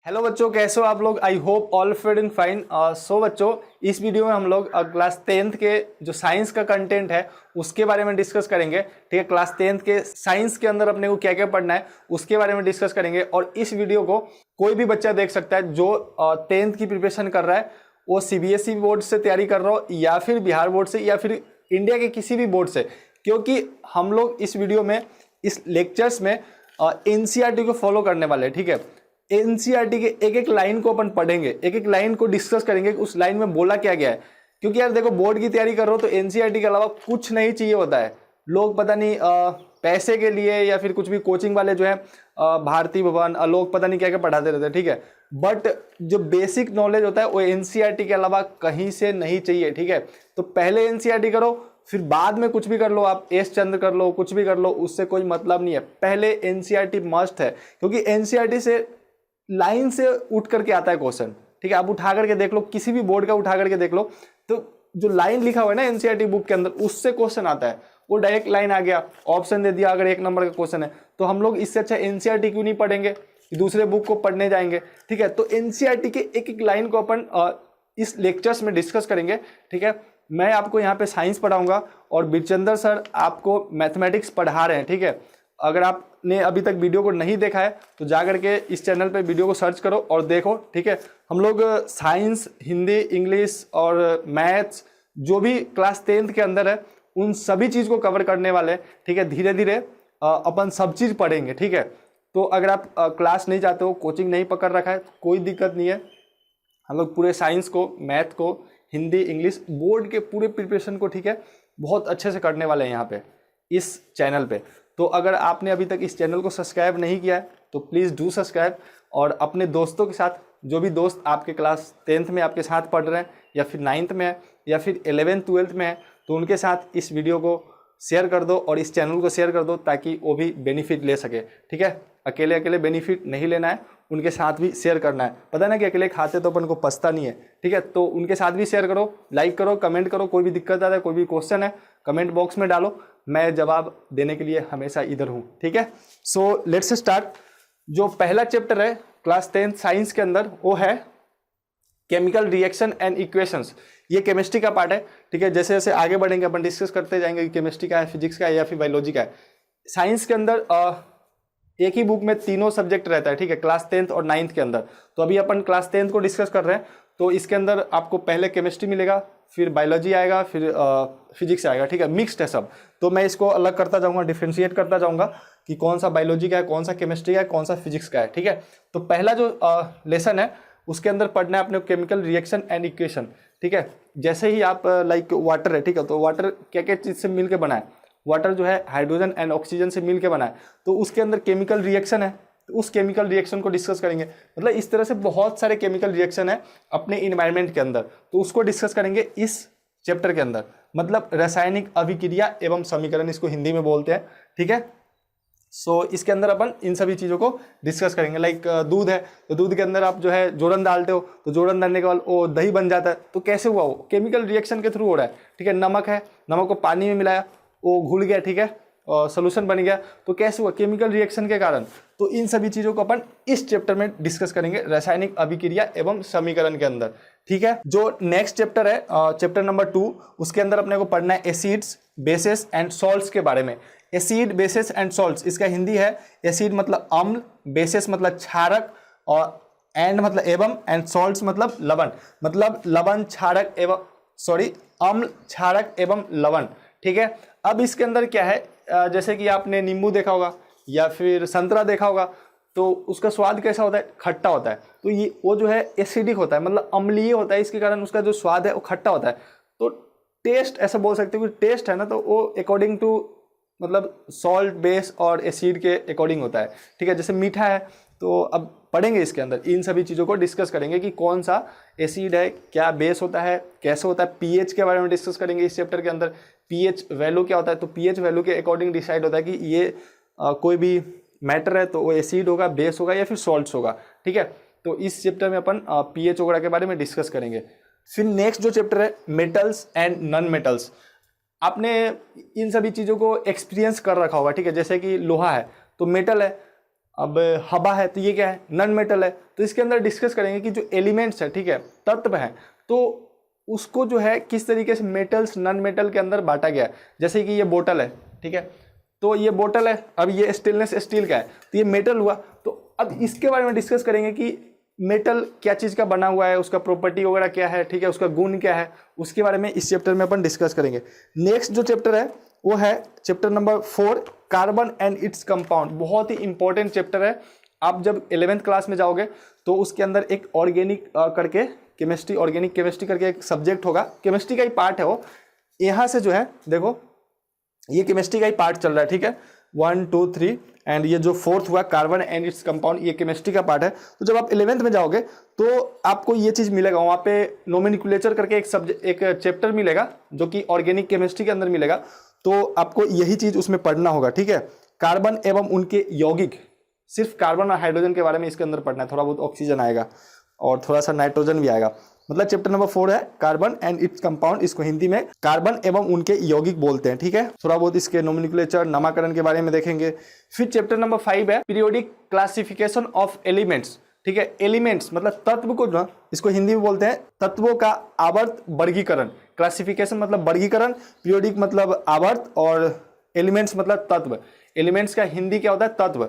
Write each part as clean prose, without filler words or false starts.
Hello बच्चों, कैसे हो आप लोग। I hope all feeding fine. So बच्चों, इस वीडियो में हम लोग क्लास 10th के जो साइंस का कंटेंट है उसके बारे में डिस्कस करेंगे। ठीक है, क्लास 10th के साइंस के अंदर अपने को क्या क्या पढ़ना है उसके बारे में डिस्कस करेंगे। और इस वीडियो को कोई भी बच्चा देख सकता है जो 10th की प्रिपरेशन कर रहा है, वो सीबीएसई बोर्ड से तैयारी कर रहा हो या फिर बिहार बोर्ड से या फिर इंडिया के किसी भी बोर्ड से, क्योंकि हम लोग इस वीडियो में इस लेक्चर्स में एनसीईआरटी को फॉलो करने वाले हैं। ठीक है, एनसीईआरटी के एक एक लाइन को अपन पढ़ेंगे, एक एक लाइन को डिस्कस करेंगे कि उस लाइन में बोला क्या गया है। क्योंकि यार देखो, बोर्ड की तैयारी कर रहे हो तो एनसीईआरटी के अलावा कुछ नहीं चाहिए होता है। लोग पता नहीं पैसे के लिए या फिर कुछ भी कोचिंग वाले जो है भारती भवन लोग पता नहीं क्या क्या पढ़ाते रहते हैं। ठीक है, बट जो बेसिक नॉलेज होता है वो एनसीईआरटी के अलावा कहीं से नहीं चाहिए। ठीक है, तो पहले एनसीईआरटी करो, फिर बाद में कुछ भी कर लो, आप एस चंद्र कर लो, कुछ भी कर लो, उससे कोई मतलब नहीं है। पहले एनसीईआरटी मस्ट है, क्योंकि एनसीईआरटी से लाइन से उठ करके आता है क्वेश्चन। ठीक है, आप उठा करके देख लो, किसी भी बोर्ड का उठा करके देख लो, तो जो लाइन लिखा हुआ है ना एनसीईआरटी बुक के अंदर, उससे क्वेश्चन आता है। वो डायरेक्ट लाइन आ गया, ऑप्शन दे दिया, अगर 1 नंबर का क्वेश्चन है तो हम लोग इससे अच्छा एनसीईआरटी क्यों नहीं पढ़ेंगे, दूसरे बुक को पढ़ने जाएंगे। ठीक है, तो एनसीईआरटी के एक एक लाइन को अपन इस लेक्चर्स में डिस्कस करेंगे। ठीक है, मैं आपको यहाँ पे साइंस पढ़ाऊंगा और बिरचंदर सर आपको मैथमेटिक्स पढ़ा रहे हैं। ठीक है, अगर आपने अभी तक वीडियो को नहीं देखा है तो जा करके इस चैनल पे वीडियो को सर्च करो और देखो। ठीक है, हम लोग साइंस, हिंदी, इंग्लिश और मैथ्स जो भी क्लास 10th के अंदर है उन सभी चीज़ को कवर करने वाले हैं। ठीक है, धीरे धीरे अपन सब चीज़ पढ़ेंगे। ठीक है, तो अगर आप क्लास नहीं चाहते हो, कोचिंग नहीं पकड़ रखा है, कोई दिक्कत नहीं है। हम लोग पूरे साइंस को, मैथ को, हिंदी, इंग्लिश, बोर्ड के पूरे प्रिपरेशन को, ठीक है, बहुत अच्छे से करने वाले हैं यहाँ पे इस चैनल पे। तो अगर आपने अभी तक इस चैनल को सब्सक्राइब नहीं किया है तो प्लीज़ डू सब्सक्राइब, और अपने दोस्तों के साथ, जो भी दोस्त आपके क्लास 10th में आपके साथ पढ़ रहे हैं या फिर 9th में है या फिर 11th 12th में है, तो उनके साथ इस वीडियो को शेयर कर दो और इस चैनल को शेयर कर दो ताकि वो भी बेनिफिट ले सके। ठीक है, अकेले अकेले बेनिफिट नहीं लेना है, उनके साथ भी शेयर करना है। पता है ना कि अकेले खाते तो अपन को पछता नहीं है। ठीक है, तो उनके साथ भी शेयर करो, लाइक करो, कमेंट करो। कोई भी दिक्कत आता है, कोई भी क्वेश्चन है, कमेंट बॉक्स में डालो, मैं जवाब देने के लिए हमेशा इधर हूँ। ठीक है, सो लेट्स स्टार्ट। जो पहला चैप्टर है क्लास 10th साइंस के अंदर वो है केमिकल रिएक्शन एंड इक्वेशंस। ये केमिस्ट्री का पार्ट है। ठीक है, जैसे जैसे आगे बढ़ेंगे अपन डिस्कस करते जाएंगे कि केमिस्ट्री का है, फिजिक्स का है या फिर बायोलॉजी का है। साइंस के अंदर एक ही बुक में तीनों सब्जेक्ट रहता है। ठीक है, क्लास 10th और 9th के अंदर। तो अभी अपन क्लास 10th को डिस्कस कर रहे हैं, तो इसके अंदर आपको पहले केमिस्ट्री मिलेगा, फिर बायोलॉजी आएगा, फिर फिजिक्स आएगा। ठीक है, मिक्स्ड है सब। तो मैं इसको अलग करता जाऊंगा, डिफ्रेंशिएट करता जाऊंगा कि कौन सा बायोलॉजी का है, कौन सा केमिस्ट्री का है, कौन सा फिजिक्स का है। ठीक है, तो पहला जो लेसन है उसके अंदर पढ़ना है अपने केमिकल रिएक्शन एंड इक्वेशन। ठीक है, जैसे ही आप लाइक वाटर है, ठीक है, तो वाटर क्या क्या चीज़ से मिल के बना है। वाटर जो है हाइड्रोजन एंड ऑक्सीजन से मिल के बना है, तो उसके अंदर केमिकल रिएक्शन है, तो उस केमिकल रिएक्शन को डिस्कस करेंगे। मतलब इस तरह से बहुत सारे केमिकल रिएक्शन है अपने इन्वायरमेंट के अंदर, तो उसको डिस्कस करेंगे इस चैप्टर के अंदर। मतलब रासायनिक अभिक्रिया एवं समीकरण इसको हिंदी में बोलते हैं। ठीक है, सो इसके अंदर अपन इन सभी चीज़ों को डिस्कस करेंगे। लाइक दूध है, तो दूध के अंदर आप जो है जोड़न डालते हो, तो जोड़न डालने के बाद वो दही बन जाता है। तो कैसे हुआ? वो केमिकल रिएक्शन के थ्रू हो रहा है। ठीक है, नमक है, नमक को पानी में मिलाया, वो घुल गया, ठीक है, और सोल्यूशन बन गया। तो कैसे हुआ? केमिकल रिएक्शन के कारण। तो इन सभी चीज़ों को अपन इस चैप्टर में डिस्कस करेंगे, रासायनिक अभिक्रिया एवं समीकरण के अंदर। ठीक है, जो नेक्स्ट चैप्टर है चैप्टर नंबर 2, उसके अंदर अपने को पढ़ना है एसिड्स, बेसेस एंड सॉल्ट्स के बारे में। एसिड, बेसेस एंड सॉल्ट्स, इसका हिंदी है एसिड मतलब अम्ल, बेसेस मतलब क्षारक, और एंड मतलब एवं, एंड सॉल्ट्स मतलब लवण। मतलब लवण, क्षारक एवं अम्ल, क्षारक एवं लवण। ठीक है, अब इसके अंदर क्या है, जैसे कि आपने नींबू देखा होगा या फिर संतरा देखा होगा, तो उसका स्वाद कैसा होता है? खट्टा होता है। तो ये वो जो है एसिडिक होता है, मतलब अम्लीय होता है, इसके कारण उसका जो स्वाद है वो खट्टा होता है। तो टेस्ट ऐसा बोल सकते हो कि टेस्ट है ना, तो वो अकॉर्डिंग टू मतलब सॉल्ट, बेस और एसिड के अकॉर्डिंग होता है। ठीक है, जैसे मीठा है, तो अब पढ़ेंगे इसके अंदर इन सभी चीज़ों को डिस्कस करेंगे कि कौन सा एसिड है, क्या बेस होता है, कैसे होता है। पीएच के बारे में डिस्कस करेंगे इस चैप्टर के अंदर। पीएच वैल्यू क्या होता है, तो पीएच वैल्यू के अकॉर्डिंग डिसाइड होता है कि ये कोई भी मैटर है तो वो एसिड होगा, बेस होगा या फिर सॉल्ट्स होगा। ठीक है, तो इस चैप्टर में अपन पीएच वगैरह के बारे में डिस्कस करेंगे। फिर नेक्स्ट जो चैप्टर है मेटल्स एंड नॉन मेटल्स। आपने इन सभी चीज़ों को एक्सपीरियंस कर रखा होगा। ठीक है, जैसे कि लोहा है तो मेटल है, अब हवा है तो ये क्या है, नॉन मेटल है। तो इसके अंदर डिस्कस करेंगे कि जो एलिमेंट्स है, ठीक है, तत्व है, तो उसको जो है किस तरीके से मेटल्स नॉन मेटल के अंदर बांटा गया है। जैसे कि ये बोतल है, ठीक है, तो ये बोतल है, अब ये स्टेनलेस स्टील का है तो ये मेटल हुआ। तो अब इसके बारे में डिस्कस करेंगे कि मेटल क्या चीज़ का बना हुआ है, उसका प्रॉपर्टी वगैरह क्या है, ठीक है, उसका गुण क्या है, उसके बारे में इस चैप्टर में अपन डिस्कस करेंगे। नेक्स्ट जो चैप्टर है वो है chapter number 4, carbon and its compound. बहुत ही इंपॉर्टेंट चैप्टर है। आप जब 11th क्लास में जाओगे तो उसके अंदर एक ऑर्गेनिक करके केमिस्ट्री, ऑर्गेनिक केमिस्ट्री करके एक सब्जेक्ट होगा, केमिस्ट्री का ही पार्ट है वो। यहाँ से जो है देखो ये केमिस्ट्री का ही पार्ट चल रहा है, ठीक है, 1 2 3 एंड ये जो 4th हुआ कार्बन एंड इट्स कंपाउंड, ये केमिस्ट्री का पार्ट है। तो जब आप 11th में जाओगे तो आपको ये चीज़ मिलेगा, वहाँ पे नोमेनक्लेचर करके एक चैप्टर मिलेगा जो कि ऑर्गेनिक केमिस्ट्री के अंदर मिलेगा। तो आपको यही चीज़ उसमें पढ़ना होगा, ठीक है। कार्बन एवं उनके यौगिक, सिर्फ कार्बन और हाइड्रोजन के बारे में इसके अंदर पढ़ना है, थोड़ा बहुत ऑक्सीजन आएगा और थोड़ा सा नाइट्रोजन भी आएगा। मतलब चैप्टर नंबर 4 है कार्बन एंड इट्स कंपाउंड, इसको हिंदी में कार्बन एवं उनके यौगिक बोलते हैं, ठीक है। थोड़ा बहुत इसके नोमेनक्लेचर, नामकरण के बारे में देखेंगे। फिर चैप्टर नंबर 5 है पीरियोडिक क्लासिफिकेशन ऑफ एलिमेंट्स, ठीक है। एलिमेंट्स मतलब तत्व को ना, इसको हिंदी में बोलते हैं तत्वों का आवर्त वर्गीकरण। क्लासिफिकेशन मतलब वर्गीकरण, पीरियोडिक मतलब आवर्त और एलिमेंट्स मतलब तत्व। एलिमेंट्स का हिंदी क्या होता है, तत्व।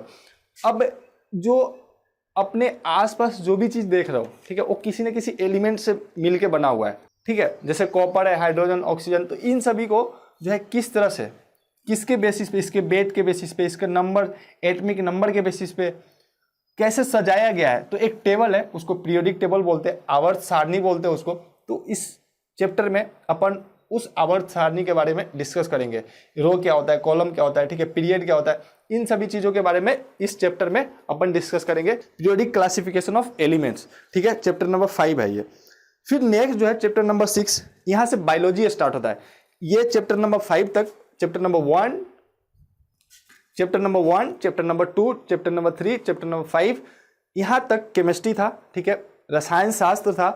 अब जो अपने आसपास जो भी चीज देख रहे हो, ठीक है, वो किसी न किसी एलिमेंट से मिलके बना हुआ है, ठीक है। जैसे कॉपर है, हाइड्रोजन, ऑक्सीजन, तो इन सभी को जो है किस तरह से, किसके बेसिस पे, इसके वेट के बेसिस पे, इसके नंबर, एटॉमिक नंबर के बेसिस पे कैसे सजाया गया है। तो एक टेबल है, उसको पीरियोडिक टेबल बोलते हैं, आवर्त सारणी बोलते हैं उसको। तो इस चैप्टर में अपन उस आवर्त सारणी के बारे में डिस्कस करेंगे। रो क्या होता है, कॉलम क्या होता है, ठीक है, पीरियड क्या होता है, इन सभी चीजों के बारे में इस चैप्टर में अपन डिस्कस करेंगे। पीरियोडिक क्लासिफिकेशन ऑफ एलिमेंट्स, ठीक है, चैप्टर नंबर 5 है ये। फिर नेक्स्ट जो है चैप्टर नंबर 6, यहां से बायोलॉजी स्टार्ट होता है। ये चैप्टर नंबर 5 तक, chapter number 1, chapter number 1, chapter number 2, chapter number 3, chapter number 5, यहां तक केमिस्ट्री था, ठीक है, रसायन शास्त्र था,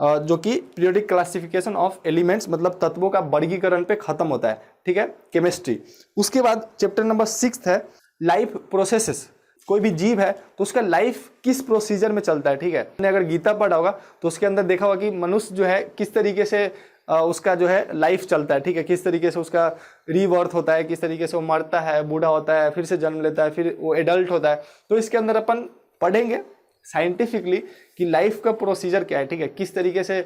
जो कि पीरियोडिक क्लासिफिकेशन ऑफ एलिमेंट्स मतलब तत्वों का वर्गीकरण पे खत्म होता है, ठीक है, केमिस्ट्री। उसके बाद चैप्टर नंबर 6 है लाइफ प्रोसेसेस। कोई भी जीव है तो उसका लाइफ किस प्रोसीजर में चलता है, ठीक है। आपने अगर गीता पढ़ा होगा तो उसके अंदर देखा होगा कि मनुष्य जो है किस तरीके से उसका जो है लाइफ चलता है, ठीक है, किस तरीके से उसका रीबर्थ होता है, किस तरीके से वो मरता है, बूढ़ा होता है, फिर से जन्म लेता है, फिर वो एडल्ट होता है। तो इसके अंदर अपन पढ़ेंगे साइंटिफिकली कि लाइफ का प्रोसीजर क्या है, ठीक है, किस तरीके से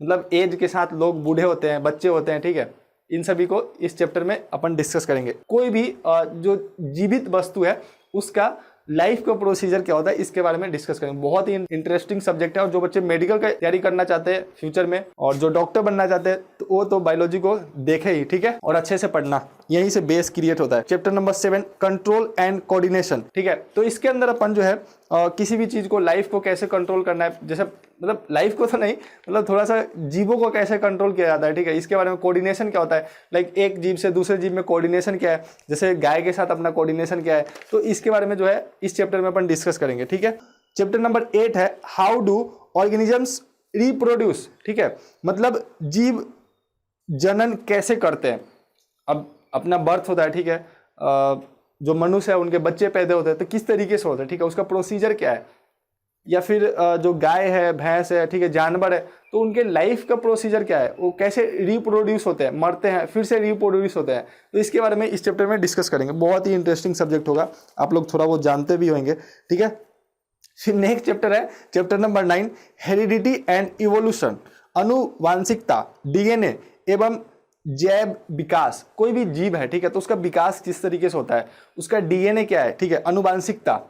मतलब एज के साथ लोग बूढ़े होते हैं, बच्चे होते हैं, ठीक है। इन सभी को इस चैप्टर में अपन डिस्कस करेंगे। कोई भी जो जीवित वस्तु है उसका लाइफ का प्रोसीजर क्या होता है, इसके बारे में डिस्कस करेंगे। बहुत ही इंटरेस्टिंग सब्जेक्ट है और जो बच्चे मेडिकल का तैयारी करना चाहते हैं फ्यूचर में और जो डॉक्टर बनना चाहते हैं तो वो तो बायोलॉजी को देखे ही, ठीक है, और अच्छे से पढ़ना, यहीं से बेस क्रिएट होता है। Chapter number 7 control and coordination, ठीक है। तो इसके अंदर अपन जो है किसी भी चीज को, लाइफ को कैसे कंट्रोल करना है, जैसे मतलब लाइफ को तो नहीं, मतलब थोड़ा सा जीवों को कैसे कंट्रोल किया जाता है, ठीक है, इसके बारे में। कोऑर्डिनेशन क्या होता है, लाइक एक जीव से दूसरे जीव में कोऑर्डिनेशन क्या है, जैसे गाय के साथ अपना कोऑर्डिनेशन क्या है, तो इसके बारे में जो है इस चैप्टर में अपन डिस्कस करेंगे, ठीक है। चैप्टर नंबर 8 है हाउ डू ऑर्गेनिजम्स रिप्रोड्यूस, ठीक है, मतलब जीव जनन कैसे करते हैं। अब अपना बर्थ होता है, ठीक है, जो मनुष्य है उनके बच्चे पैदा होते हैं तो किस तरीके से होता है, ठीक है, उसका प्रोसीजर क्या है। या फिर जो गाय है, भैंस है, ठीक है, जानवर है, तो उनके लाइफ का प्रोसीजर क्या है, वो कैसे रिप्रोड्यूस होते हैं, मरते हैं फिर से रिप्रोड्यूस होते हैं। तो इसके बारे में इस चैप्टर में डिस्कस करेंगे। बहुत ही इंटरेस्टिंग सब्जेक्ट होगा, आप लोग थोड़ा बहुत जानते भी होंगे, ठीक है। फिर नेक्स्ट चैप्टर है chapter number 9 heredity and evolution, अनुवांशिकता, डीएनए एवं जैव विकास। कोई भी जीव है, ठीक है, तो उसका विकास किस तरीके से होता है, उसका डीएनए क्या है, ठीक है, अनुवांशिकता,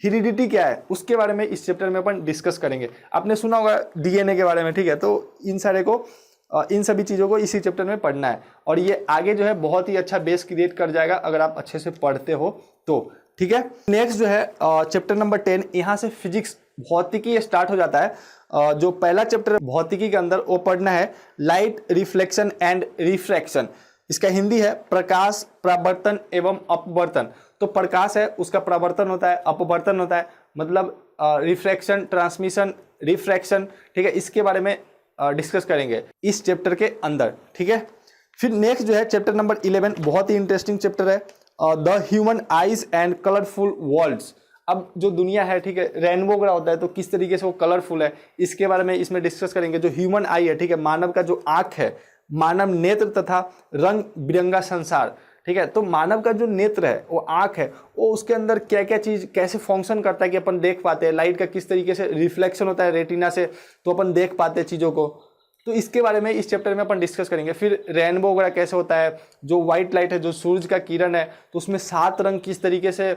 हेरिडिटी क्या है, उसके बारे में इस चैप्टर में अपन डिस्कस करेंगे। आपने सुना होगा डीएनए के बारे में, ठीक है, तो इन सारे को, इन सभी चीज़ों को इसी चैप्टर में पढ़ना है और ये आगे जो है बहुत ही अच्छा बेस क्रिएट कर जाएगा अगर आप अच्छे से पढ़ते हो तो, ठीक है। नेक्स्ट जो है चैप्टर नंबर 10, यहाँ से फिजिक्स, भौतिकी स्टार्ट हो जाता है। जो पहला चैप्टर भौतिकी के अंदर वो पढ़ना है लाइट रिफ्लेक्शन एंड रिफ्रैक्शन। इसका हिंदी है प्रकाश, परावर्तन एवं अपवर्तन। तो प्रकाश है उसका परावर्तन होता है, अपवर्तन होता है, मतलब रिफ्रैक्शन, ट्रांसमिशन, रिफ्रैक्शन, ठीक है, इसके बारे में डिस्कस करेंगे इस चैप्टर के अंदर, ठीक है। फिर नेक्स्ट जो है चैप्टर नंबर 11, बहुत ही इंटरेस्टिंग चैप्टर है the human eyes and colourful worlds. अब जो दुनिया है, ठीक है, रेनबो वगैरह होता है तो किस तरीके से वो कलरफुल है, इसके बारे में इसमें डिस्कस करेंगे। जो ह्यूमन आई है, ठीक है, मानव का जो आंख है, मानव नेत्र तथा रंग बिरंगा संसार, ठीक है। तो मानव का जो नेत्र है, वो आंख है, वो उसके अंदर क्या क्या चीज कैसे फंक्शन करता है कि अपन देख पाते हैं, लाइट का किस तरीके से रिफ्लेक्शन होता है रेटिना से, तो अपन देख पाते हैं चीजों को। तो इसके बारे में इस चैप्टर में अपन डिस्कस करेंगे। फिर रेनबो वगैरह कैसे होता है, जो व्हाइट लाइट है, जो सूरज का किरण है, तो उसमें 7 रंग किस तरीके से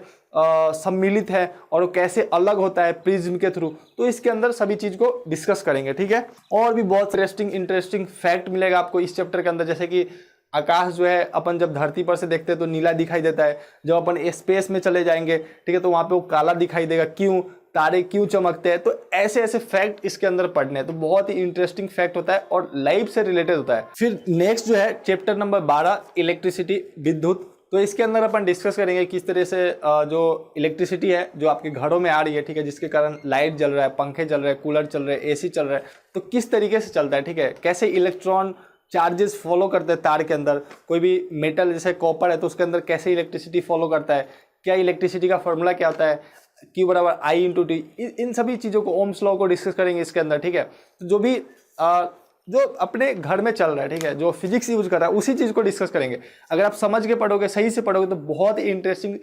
सम्मिलित है और वो कैसे अलग होता है प्रिज्म के थ्रू, तो इसके अंदर सभी चीज को डिस्कस करेंगे, ठीक है। और भी बहुत इंटरेस्टिंग फैक्ट मिलेगा आपको इस चैप्टर के अंदर, जैसे कि आकाश जो है अपन जब धरती पर से देखते हैं तो नीला दिखाई देता है, जब अपन स्पेस में चले जाएंगे, ठीक है, तो वहां पे वो काला दिखाई देगा। क्यों? तारे क्यों चमकते हैं? तो ऐसे ऐसे फैक्ट इसके अंदर पढ़ने हैं, तो बहुत ही इंटरेस्टिंग फैक्ट होता है और लाइफ से रिलेटेड होता है। फिर नेक्स्ट जो है चैप्टर नंबर 12 इलेक्ट्रिसिटी, विद्युत। तो इसके अंदर अपन डिस्कस करेंगे किस तरह से जो इलेक्ट्रिसिटी है जो आपके घरों में आ रही है, ठीक है, जिसके कारण लाइट जल रहा है, पंखे चल रहे हैं, कूलर चल रहे हैं, एसी चल रहा है, तो किस तरीके से चलता है, ठीक है, कैसे इलेक्ट्रॉन चार्जेस फॉलो करते हैं तार के अंदर, कोई भी मेटल जैसे कॉपर है तो उसके अंदर कैसे इलेक्ट्रिसिटी फॉलो करता है, क्या इलेक्ट्रिसिटी का फॉर्मूला क्या होता है, Q बराबर I/T, इन सभी चीज़ों को, ओम्स लॉ को डिस्कस करेंगे इसके अंदर, ठीक है। तो जो भी जो अपने घर में चल रहा है, ठीक है, जो फिजिक्स यूज कर रहा है उसी चीज़ को डिस्कस करेंगे। अगर आप समझ के पढ़ोगे, सही से पढ़ोगे, तो बहुत ही इंटरेस्टिंग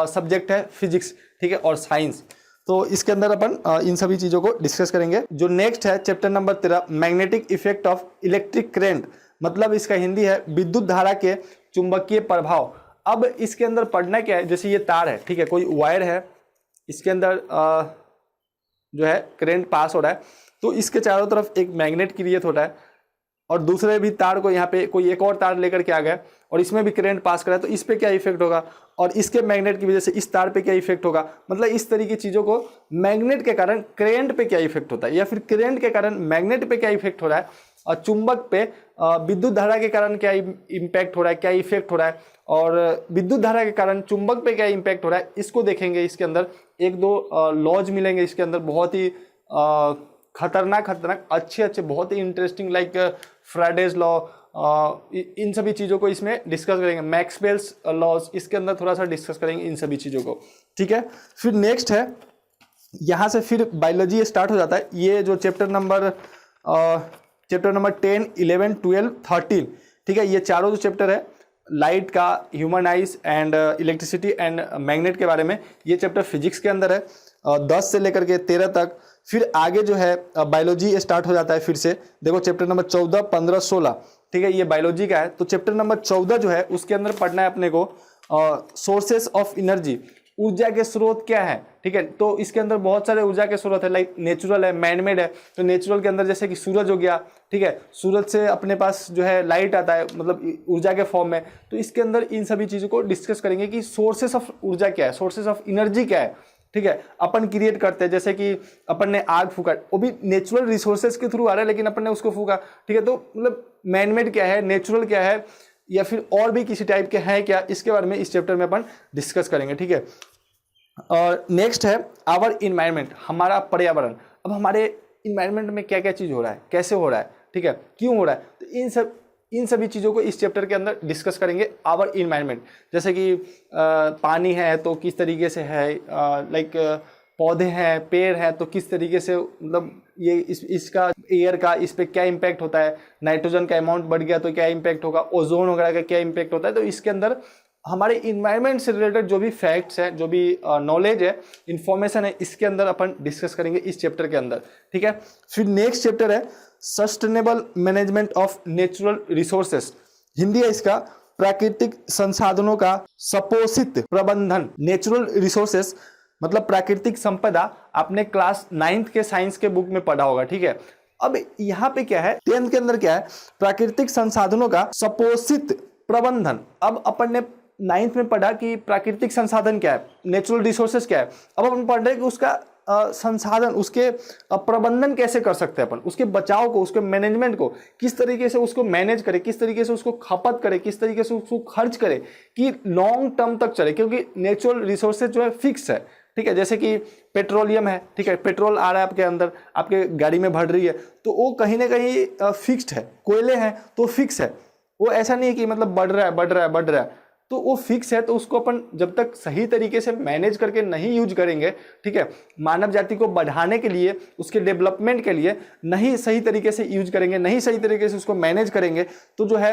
सब्जेक्ट है फिजिक्स, ठीक है, और साइंस। तो इसके अंदर अपन इन सभी चीज़ों को डिस्कस करेंगे। जो नेक्स्ट है chapter number 13 magnetic effect of electric current, मतलब इसका हिंदी है विद्युत धारा के चुंबकीय प्रभाव। अब इसके अंदर पढ़ना क्या है, जैसे ये तार है, ठीक है, कोई वायर है, इसके अंदर जो है करंट पास हो रहा है, तो इसके चारों तरफ एक मैग्नेट क्रिएट हो रहा है, और दूसरे भी तार को यहाँ पे कोई एक और तार लेकर के आ गया और इसमें भी करंट पास करा, तो इस पे क्या इफेक्ट होगा, और इसके मैग्नेट की वजह से इस तार पे क्या इफेक्ट होगा। मतलब इस तरीके की चीज़ों को, मैग्नेट के कारण करंट पे क्या इफेक्ट होता है, या फिर करंट के कारण मैग्नेट पे क्या इफेक्ट हो रहा है, और चुंबक पे विद्युत धारा के कारण क्या इम्पैक्ट हो रहा है, क्या इफेक्ट हो रहा है, और विद्युत धारा के कारण चुंबक पे क्या इम्पैक्ट हो रहा है, इसको देखेंगे। इसके अंदर 1-2 लॉज मिलेंगे इसके अंदर, बहुत ही खतरनाक अच्छे बहुत ही इंटरेस्टिंग, लाइक फ्राइडेज लॉ, इन सभी चीज़ों को इसमें डिस्कस करेंगे। मैक्सवेल्स लॉज इसके अंदर थोड़ा सा डिस्कस करेंगे इन सभी चीज़ों को, ठीक है। फिर नेक्स्ट है, यहाँ से फिर बायोलॉजी स्टार्ट हो जाता है। ये जो चैप्टर नंबर 10, 11, 12, 13, ठीक है, ये चारों जो चैप्टर है लाइट का, human eyes and electricity and magnet के बारे में, ये चैप्टर फिजिक्स के अंदर है 10 से लेकर के 13 तक। फिर आगे जो है बायोलॉजी स्टार्ट हो जाता है फिर से। देखो चैप्टर नंबर 14, 15, 16, ठीक है, ये बायोलॉजी का है। तो चैप्टर नंबर 14 जो है उसके अंदर पढ़ना है अपने को सोर्सेस ऑफ एनर्जी, ऊर्जा के स्रोत क्या है, ठीक है। तो इसके अंदर बहुत सारे ऊर्जा के स्रोत है, लाइक नेचुरल है, मैनमेड है। तो नेचुरल के अंदर जैसे कि सूरज हो गया, ठीक है, सूरज से अपने पास जो है लाइट आता है, मतलब ऊर्जा के फॉर्म में। तो इसके अंदर इन सभी चीज़ों को डिस्कस करेंगे कि सोर्सेस ऑफ ऊर्जा क्या है, सोर्सेस ऑफ एनर्जी क्या है, ठीक है। अपन क्रिएट करते हैं, जैसे कि अपन ने आग फूका, वो भी नेचुरल रिसोर्सेज के थ्रू आ रहा है, लेकिन अपन ने उसको फूका, ठीक है। तो मतलब मैनमेड क्या है, नेचुरल क्या है, या फिर और भी किसी टाइप के हैं क्या, इसके बारे में इस चैप्टर में अपन डिस्कस करेंगे, ठीक है। और नेक्स्ट है आवर इन्वायरमेंट, हमारा पर्यावरण। अब हमारे इन्वायरमेंट में क्या क्या चीज़ हो रहा है, कैसे हो रहा है, ठीक है, क्यों हो रहा है, तो इन सभी चीज़ों को इस चैप्टर के अंदर डिस्कस करेंगे। आवर इन्वायरमेंट, जैसे कि पानी है तो किस तरीके से है, लाइक पौधे हैं, पेड़ हैं तो किस तरीके से, मतलब ये इसका एयर का इस पर क्या इम्पैक्ट होता है, नाइट्रोजन का अमाउंट बढ़ गया तो क्या इम्पैक्ट होगा, ओजोन वगैरह का क्या इम्पैक्ट होता है। तो इसके अंदर हमारे इन्वायरमेंट से रिलेटेड जो भी फैक्ट्स हैं, जो भी नॉलेज है, इंफॉर्मेशन है, इसके अंदर अपन डिस्कस करेंगे इस चैप्टर के अंदर, ठीक है। फिर नेक्स्ट चैप्टर है sustainable management of natural resources, Hindi है इसका प्राकृतिक संसाधनों का सपोषित प्रबंधन। नेचुरल रिसोर्सेस मतलब प्राकृतिक संपदा, आपने क्लास 9th के साइंस के बुक में पढ़ा होगा, ठीक है। अब यहाँ पे क्या है, 10th के अंदर क्या है, प्राकृतिक संसाधनों का सपोषित प्रबंधन। अब अपन ने 9th में पढ़ा कि प्राकृतिक संसाधन क्या है, नेचुरल रिसोर्सेज क्या है। अब अपन पढ़ रहे हैं कि उसका संसाधन, उसके प्रबंधन कैसे कर सकते हैं अपन, उसके बचाव को, उसके मैनेजमेंट को किस तरीके से उसको मैनेज करें, किस तरीके से उसको खपत करें, किस तरीके से उसको खर्च करें कि लॉन्ग टर्म तक चले। क्योंकि नेचुरल रिसोर्सेज जो है फिक्स है, ठीक है। जैसे कि पेट्रोलियम है, ठीक है, पेट्रोल आ रहा है आपके अंदर, आपके गाड़ी में भर रही है, तो वो कहीं ना कहीं फिक्स्ड है। कोयले हैं तो फिक्स है, वो ऐसा नहीं है कि मतलब बढ़ रहा है, तो वो फिक्स है, तो उसको अपन जब तक सही तरीके से मैनेज करके नहीं यूज करेंगे, ठीक है, मानव जाति को बढ़ाने के लिए, उसके डेवलपमेंट के लिए नहीं सही तरीके से यूज करेंगे, नहीं सही तरीके से उसको मैनेज करेंगे, तो जो है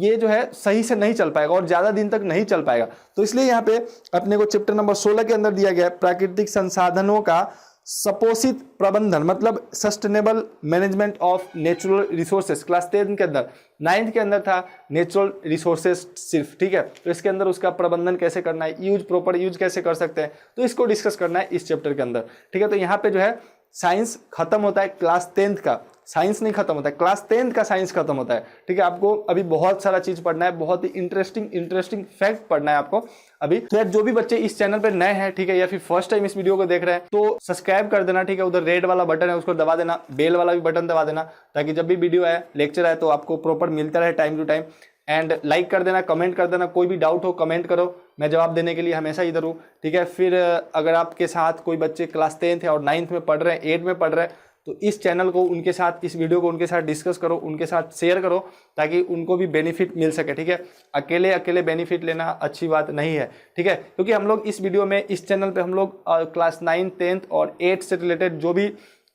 ये जो है सही से नहीं चल पाएगा और ज़्यादा दिन तक नहीं चल पाएगा। तो इसलिए यहाँ पे अपने को चैप्टर नंबर 16 के अंदर दिया गया है प्राकृतिक संसाधनों का सपोषित प्रबंधन, मतलब sustainable management of natural resources. Class 10 के अंदर, 9th के अंदर था नेचुरल रिसोर्सेस सिर्फ, ठीक है, तो इसके अंदर उसका प्रबंधन कैसे करना है, यूज प्रॉपर यूज कैसे कर सकते हैं, तो इसको डिस्कस करना है इस चैप्टर के अंदर, ठीक है। तो यहाँ पे जो है साइंस खत्म होता है, क्लास 10th का साइंस नहीं खत्म होता है, क्लास 10th का साइंस खत्म होता है, ठीक है। आपको अभी बहुत सारा चीज पढ़ना है, बहुत ही इंटरेस्टिंग फैक्ट पढ़ना है आपको अभी। तो यार जो भी बच्चे इस चैनल पे नए हैं, ठीक है, या फिर फर्स्ट टाइम इस वीडियो को देख रहे हैं, तो सब्सक्राइब कर देना, ठीक है, उधर रेड वाला बटन है उसको दबा देना, बेल वाला भी बटन दबा देना, ताकि जब भी वीडियो आए, लेक्चर आए, तो आपको प्रॉपर मिलता रहे time to time. And like कर देना, कमेंट कर देना, कोई भी डाउट हो कमेंट करो, मैं जवाब देने के लिए हमेशा इधर हूँ, ठीक है। फिर अगर आपके साथ कोई बच्चे क्लास 10th है और 9th में पढ़ रहे हैं, 8th में पढ़ रहे हैं, तो इस चैनल को उनके साथ, इस वीडियो को उनके साथ डिस्कस करो, उनके साथ शेयर करो, ताकि उनको भी बेनिफिट मिल सके, ठीक है। अकेले बेनिफिट लेना अच्छी बात नहीं है, ठीक है, क्योंकि हम लोग इस वीडियो में, इस चैनल पे हम लोग क्लास 9, 10th और 8th से रिलेटेड जो भी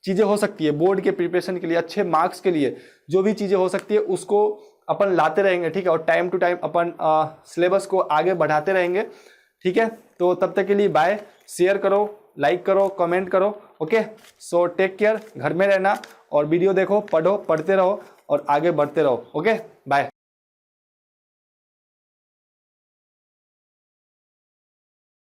चीज़ें हो सकती है बोर्ड के प्रिपरेशन के लिए, अच्छे मार्क्स के लिए जो भी चीज़ें हो सकती है, उसको अपन लाते रहेंगे, ठीक है, और टाइम टू टाइम अपन सिलेबस को आगे बढ़ाते रहेंगे, ठीक है। तो तब तक के लिए बाय, शेयर करो, लाइक करो, कमेंट करो, ओके। सो टेक केयर, घर में रहना और वीडियो देखो, पढ़ो, पढ़ते रहो और आगे बढ़ते रहो, ओके, बाय।